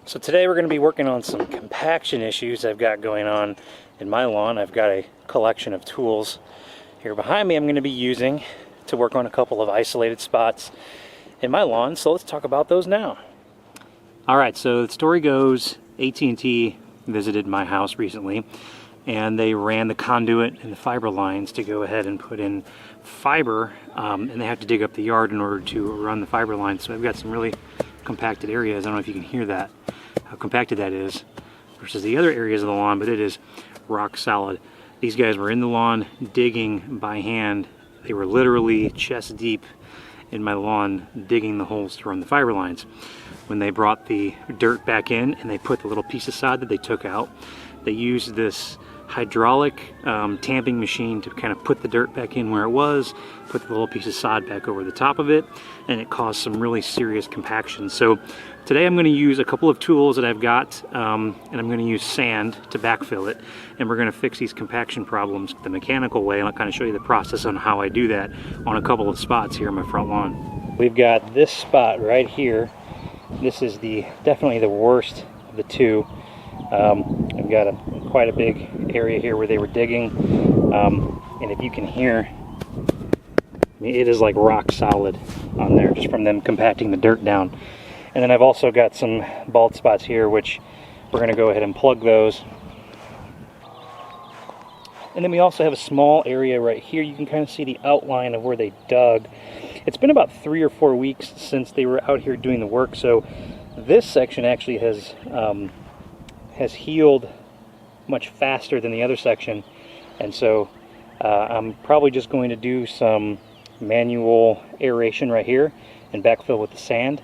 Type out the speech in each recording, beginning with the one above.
So today we're going to be working on some compaction issues I've got going on in my lawn. I've got a collection of tools here behind me I'm going to be using to work on a couple of isolated spots in my lawn. So let's talk about those now. Alright, so the story goes AT&T visited my house recently and they ran the conduit and the fiber lines to go ahead and put in fiber, and they have to dig up the yard in order to run the fiber lines. So I've got some really compacted areas. I don't know if you can hear that, how compacted that is versus the other areas of the lawn, but it is rock solid. These guys were in the lawn digging by hand. They were literally chest deep in my lawn digging the holes to run the fiber lines. When they brought the dirt back in and they put the little piece of sod that they took out, they used this hydraulic tamping machine to kind of put the dirt back in where it was, put the little piece of sod back over the top of it, and it caused some really serious compaction. So today I'm going to use a couple of tools that I've got, and I'm going to use sand to backfill it, and we're going to fix these compaction problems the mechanical way, and I'll kind of show you the process on how I do that on a couple of spots here in my front lawn. We've got this spot right here. This is definitely the worst of the two. I've got quite a big area here where they were digging, and if you can hear, I mean, it is like rock solid on there just from them compacting the dirt down. And then I've also got some bald spots here, which we're going to go ahead and plug those. And then we also have a small area right here. You can kind of see the outline of where they dug. It's been about 3 or 4 weeks since they were out here doing the work, so this section actually has healed much faster than the other section, and so I'm probably just going to do some manual aeration right here and backfill with the sand,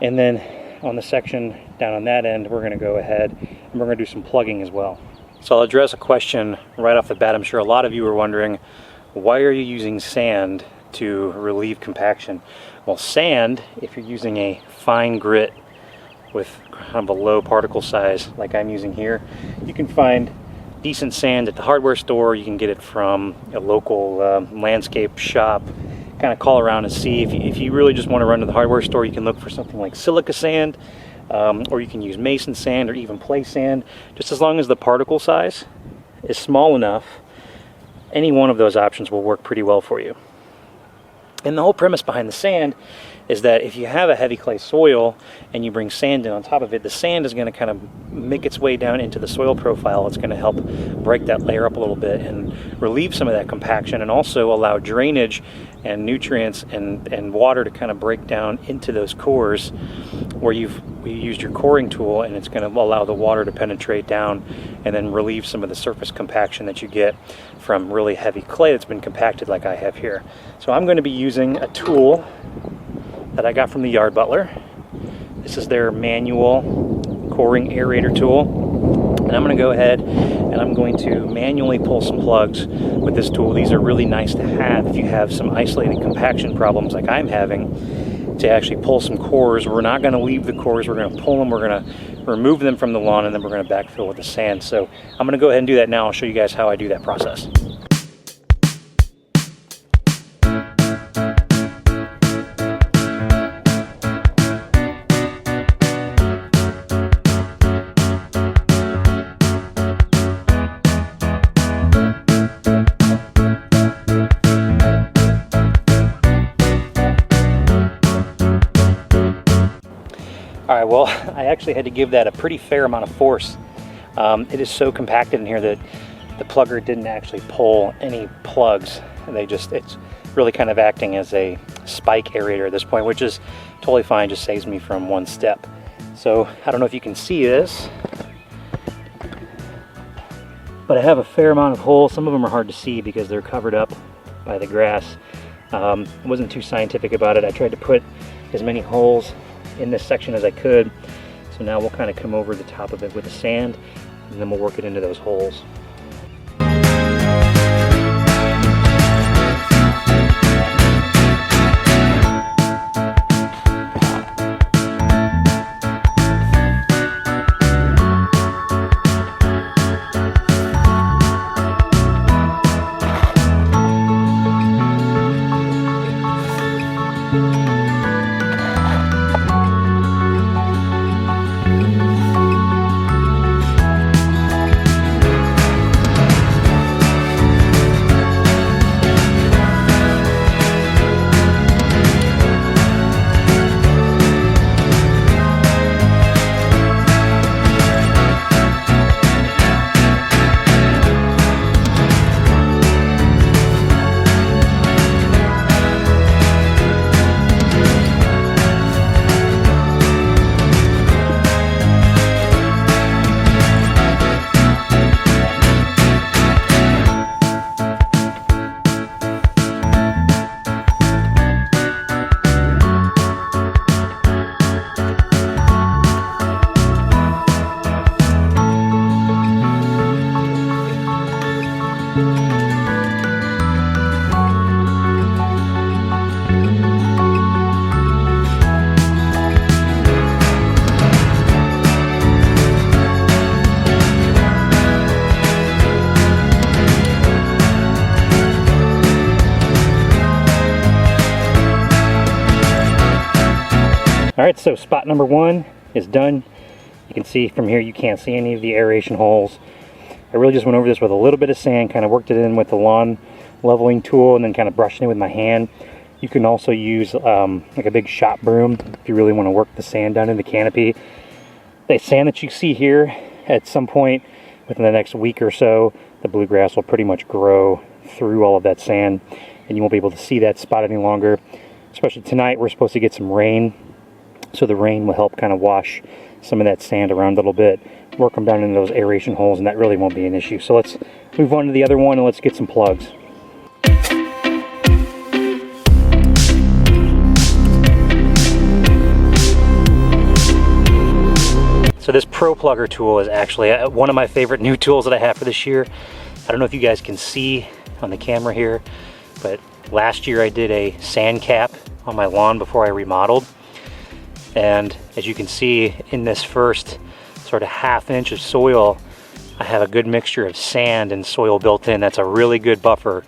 and then on the section down on that end we're going to go ahead and we're going to do some plugging as well. So I'll address a question right off the bat. I'm sure a lot of you are wondering, why are you using sand to relieve compaction? Well, sand, if you're using a fine grit with kind of a low particle size like I'm using here, you can find decent sand at the hardware store. You can get it from a local landscape shop. Kind of call around and see. If you really just want to run to the hardware store, you can look for something like silica sand, or you can use mason sand or even play sand. Just as long as the particle size is small enough, any one of those options will work pretty well for you. And the whole premise behind the sand is that if you have a heavy clay soil and you bring sand in on top of it, the sand is going to kind of make its way down into the soil profile. It's going to help break that layer up a little bit and relieve some of that compaction, and also allow drainage and nutrients and water to kind of break down into those cores where you used your coring tool, and it's going to allow the water to penetrate down and then relieve some of the surface compaction that you get from really heavy clay that's been compacted like I have here. So I'm going to be using a tool that I got from the Yard Butler. This is their manual coring aerator tool, and I'm going to go ahead and I'm going to manually pull some plugs with this tool. These are really nice to have if you have some isolated compaction problems like I'm having, to actually pull some cores. We're not going to leave the cores, we're going to pull them, we're going to remove them from the lawn, and then we're going to backfill with the sand. So I'm going to go ahead and do that now. I'll show you guys how I do that process. Alright, well, I actually had to give that a pretty fair amount of force. It is so compacted in here that the plugger didn't actually pull any plugs. It's really kind of acting as a spike aerator at this point, which is totally fine, just saves me from one step. So I don't know if you can see this, but I have a fair amount of holes. Some of them are hard to see because they're covered up by the grass. I wasn't too scientific about it. I tried to put as many holes in this section as I could. So now we'll kind of come over the top of it with the sand, and then we'll work it into those holes. Alright, so spot number 1 is done. You can see from here you can't see any of the aeration holes. I really just went over this with a little bit of sand, kind of worked it in with the lawn leveling tool, and then kind of brushing it with my hand. You can also use like a big shop broom if you really want to work the sand down in the canopy. The sand that you see here, at some point within the next week or so, the bluegrass will pretty much grow through all of that sand, and you won't be able to see that spot any longer. Especially tonight, we're supposed to get some rain, so the rain will help kind of wash some of that sand around a little bit, work them down into those aeration holes, and that really won't be an issue. So let's move on to the other one and let's get some plugs. So this Pro Plugger tool is actually one of my favorite new tools that I have for this year. I don't know if you guys can see on the camera here, but last year I did a sand cap on my lawn before I remodeled. And as you can see, in this first sort of ½ inch of soil, I have a good mixture of sand and soil built in. That's a really good buffer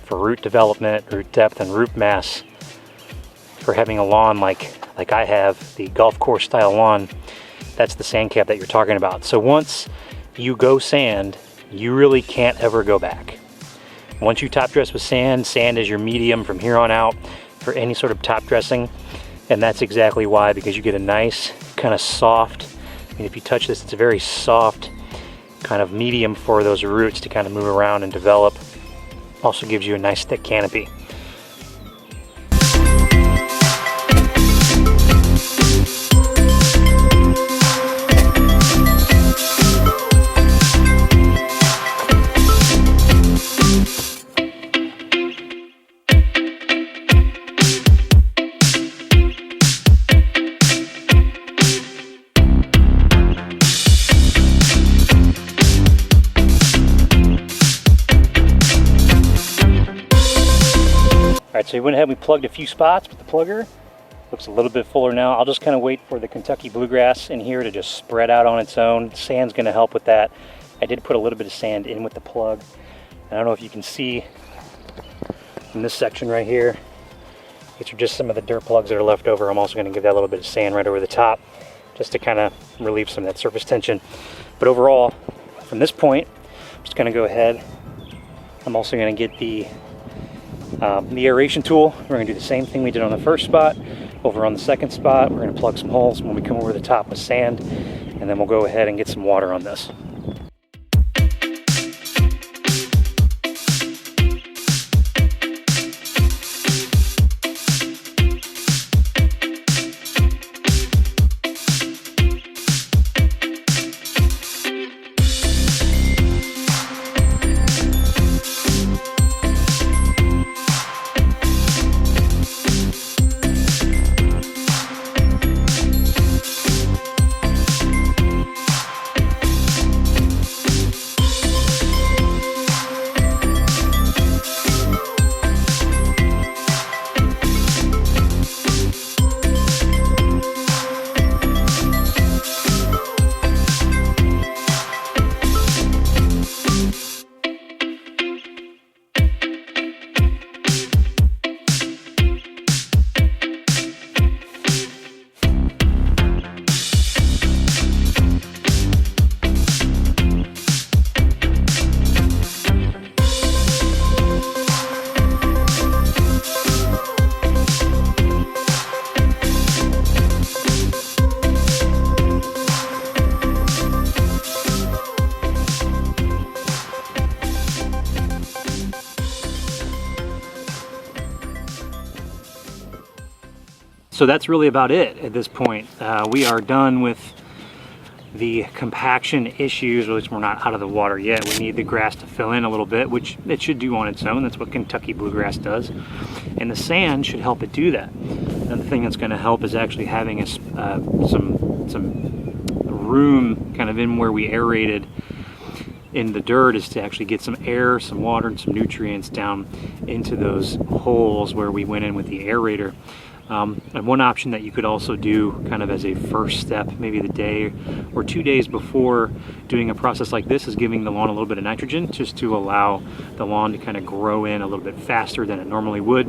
for root development, root depth, and root mass. For having a lawn like I have, the golf course style lawn, that's the sand cap that you're talking about. So once you go sand, you really can't ever go back. Once you top dress with sand, sand is your medium from here on out for any sort of top dressing. And that's exactly why, because you get a nice kind of soft, I mean, if you touch this, it's a very soft kind of medium for those roots to kind of move around and develop. Also gives you a nice thick canopy. Alright, so we went ahead and we plugged a few spots with the plugger. Looks a little bit fuller now. I'll just kind of wait for the Kentucky bluegrass in here to just spread out on its own. Sand's going to help with that. I did put a little bit of sand in with the plug. I don't know if you can see in this section right here. These are just some of the dirt plugs that are left over. I'm also going to give that a little bit of sand right over the top just to kind of relieve some of that surface tension. But overall, from this point, I'm just going to go ahead. I'm also going to get the aeration tool. We're going to do the same thing we did on the first spot. Over on the second spot, we're going to plug some holes when we come over the top with sand, and then we'll go ahead and get some water on this. So that's really about it at this point. We are done with the compaction issues, which we're not out of the water yet. We need the grass to fill in a little bit, which it should do on its own. That's what Kentucky bluegrass does. And the sand should help it do that. Another thing that's going to help is actually having some room kind of in where we aerated in the dirt, is to actually get some air, some water, and some nutrients down into those holes where we went in with the aerator. And one option that you could also do kind of as a first step, maybe the day or 2 days before doing a process like this, is giving the lawn a little bit of nitrogen, just to allow the lawn to kind of grow in a little bit faster than it normally would.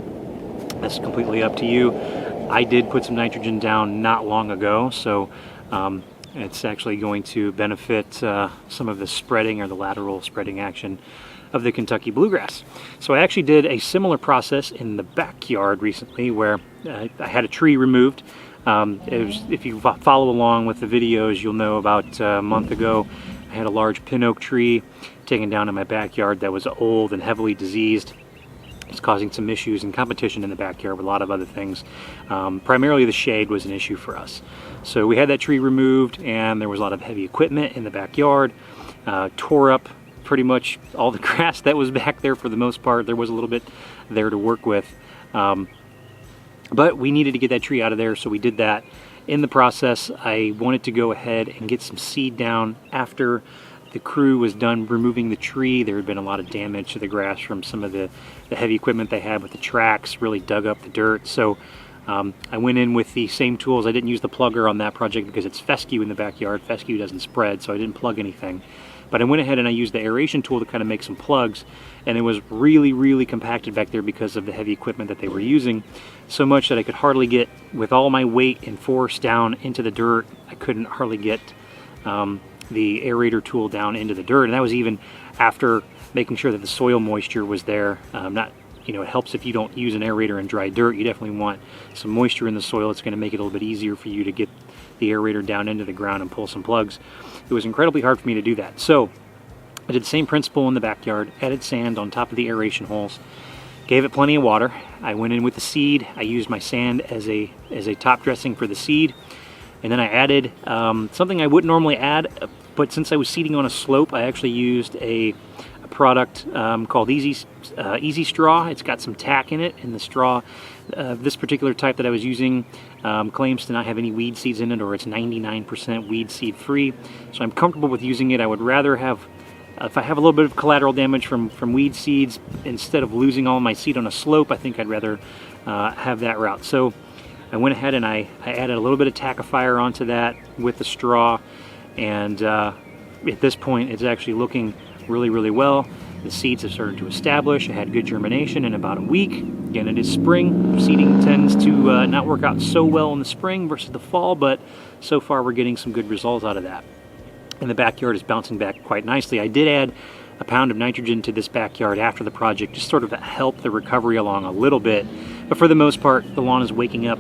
That's completely up to you. I did put some nitrogen down not long ago, so it's actually going to benefit some of the spreading or the lateral spreading action of the Kentucky bluegrass. So I actually did a similar process in the backyard recently where I had a tree removed. If you follow along with the videos, you'll know about a month ago I had a large pin oak tree taken down in my backyard that was old and heavily diseased. It's causing some issues and competition in the backyard with a lot of other things. Primarily the shade was an issue for us. So we had that tree removed, and there was a lot of heavy equipment in the backyard. Tore up pretty much all the grass that was back there for the most part. There was a little bit there to work with. But we needed to get that tree out of there, so we did that. In the process, I wanted to go ahead and get some seed down after the crew was done removing the tree. There had been a lot of damage to the grass from some of the heavy equipment they had with the tracks, really dug up the dirt. So I went in with the same tools. I didn't use the plugger on that project because it's fescue in the backyard. Fescue doesn't spread, so I didn't plug anything. But I went ahead and I used the aeration tool to kind of make some plugs, and it was really, really compacted back there because of the heavy equipment that they were using. So much that I could hardly get, with all my weight and force down into the dirt, I couldn't hardly get the aerator tool down into the dirt. And that was even after making sure that the soil moisture was there. It helps if you don't use an aerator in dry dirt. You definitely want some moisture in the soil. It's going to make it a little bit easier for you to get the aerator down into the ground and pull some plugs. It was incredibly hard for me to do that. So I did the same principle in the backyard, added sand on top of the aeration holes, gave it plenty of water. I went in with the seed. I used my sand as a top dressing for the seed. And then I added something I wouldn't normally add, but since I was seeding on a slope, I actually used a product called Easy Straw. It's got some tack in it, and the straw, this particular type that I was using, claims to not have any weed seeds in it, or it's 99% weed seed free. So I'm comfortable with using it. I would rather have, if I have a little bit of collateral damage from weed seeds, instead of losing all my seed on a slope, I think I'd rather have that route. So I went ahead and I added a little bit of tackifier onto that with the straw, and at this point it's actually looking really, really well. The seeds have started to establish. I had good germination in about a week. Again, it is spring. Seeding tends to not work out so well in the spring versus the fall, but so far we're getting some good results out of that. And the backyard is bouncing back quite nicely. I did add a pound of nitrogen to this backyard after the project, just sort of to help the recovery along a little bit. But for the most part, the lawn is waking up.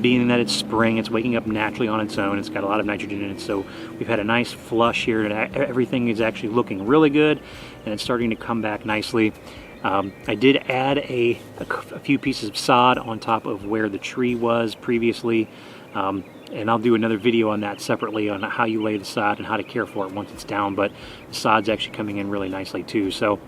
Being that it's spring, it's waking up naturally on its own. It's got a lot of nitrogen in it, so we've had a nice flush here, and everything is actually looking really good, and it's starting to come back nicely. I did add a few pieces of sod on top of where the tree was previously, and I'll do another video on that separately on how you lay the sod and how to care for it once it's down, but the sod's actually coming in really nicely too. So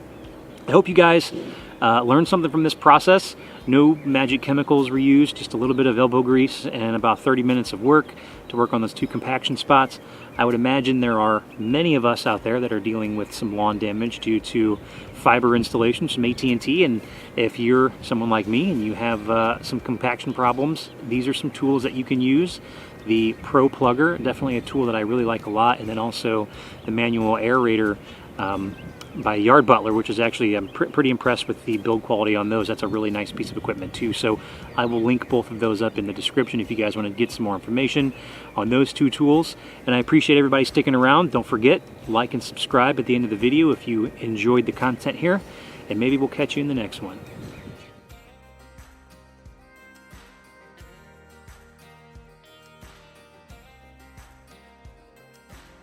I hope you guys learned something from this process. No magic chemicals were used, just a little bit of elbow grease and about 30 minutes of work to work on those 2 compaction spots. I would imagine there are many of us out there that are dealing with some lawn damage due to fiber installation, some AT&T, and if you're someone like me and you have some compaction problems, these are some tools that you can use. The Pro Plugger, definitely a tool that I really like a lot, and then also the manual aerator by Yard Butler, which is actually, I'm pretty impressed with the build quality on those. That's a really nice piece of equipment too. So I will link both of those up in the description if you guys want to get some more information on those 2 tools. And I appreciate everybody sticking around. Don't forget, like and subscribe at the end of the video if you enjoyed the content here, and maybe we'll catch you in the next one.